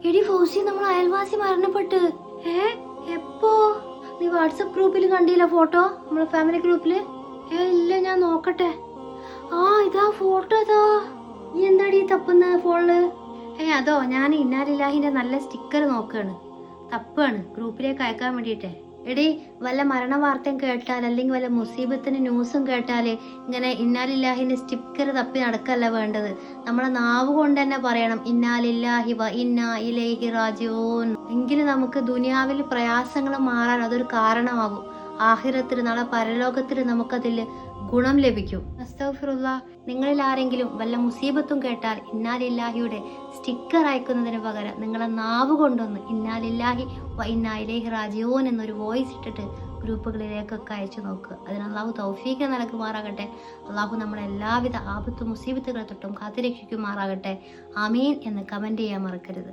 എടി ഫൗസി, നമ്മൾ അയൽവാസി മരണപ്പെട്ട്. എപ്പോ? നീ വാട്സപ്പ് ഗ്രൂപ്പിൽ കണ്ടില്ല ഫോട്ടോ? നമ്മളെ ഫാമിലി ഗ്രൂപ്പില്? ഇല്ല, ഞാൻ നോക്കട്ടെ. ഇതാ ഫോട്ടോ. അതോ നീ എന്താടി തപ്പുന്ന ഫോണില്? അതോ ഞാൻ ഇന്നാലില്ലാഹിന്റെ നല്ല സ്റ്റിക്കർ നോക്കാണ്, തപ്പാണ് ഗ്രൂപ്പിലേക്ക് അയക്കാൻ വേണ്ടിട്ടേ. എടി, വല്ല മരണ വാർത്തയും കേട്ടാൽ അല്ലെങ്കിൽ വല്ല മുസീബത്തിന് ന്യൂസും കേട്ടാല് ഇങ്ങനെ ഇന്നാലില്ലാഹിന്റെ സ്റ്റിക്കർ തപ്പി നടക്കല്ല വേണ്ടത്. നമ്മളെ നാവ് കൊണ്ട് തന്നെ പറയണം ഇന്നാലില്ലാഹി വ ഇന്നാ ഇലൈഹി റാജിഊൻ. എങ്കിലും നമുക്ക് ദുനിയാവിൽ പ്രയാസങ്ങൾ മാറാൻ അതൊരു കാരണമാകും. ആഖിറത്തിൽ, നാളെ പരലോകത്തിൽ നമുക്കതിൽ ഗുണം ലഭിക്കും. അസ്തഗ്ഫിറുല്ലാഹ്. നിങ്ങളിൽ ആരെങ്കിലും വല്ല മുസീബത്തും കേട്ടാൽ ഇന്നാലില്ലാഹിയുടെ സ്റ്റിക്കർ അയക്കുന്നതിന് പകരം നിങ്ങളെ നാവ് കൊണ്ടൊന്ന് ഇന്നാലില്ലാഹി വ ഇന്നാ ഇലൈഹി റാജിഊൻ എന്നൊരു വോയിസ് ഇട്ടിട്ട് ഗ്രൂപ്പുകളിലേക്കൊക്കെ അയച്ചു നോക്കുക. അതിന് അള്ളാഹു തൗഫീഖ് നൽകുമാറാകട്ടെ. അള്ളാഹു നമ്മളെ എല്ലാവിധ ആപത്ത് മുസീബത്തുകളെ തൊട്ടും കാത്തുരക്ഷിക്കുമാറാകട്ടെ. ആമീൻ എന്ന് കമന്റ് ചെയ്യാൻ മറക്കരുത്.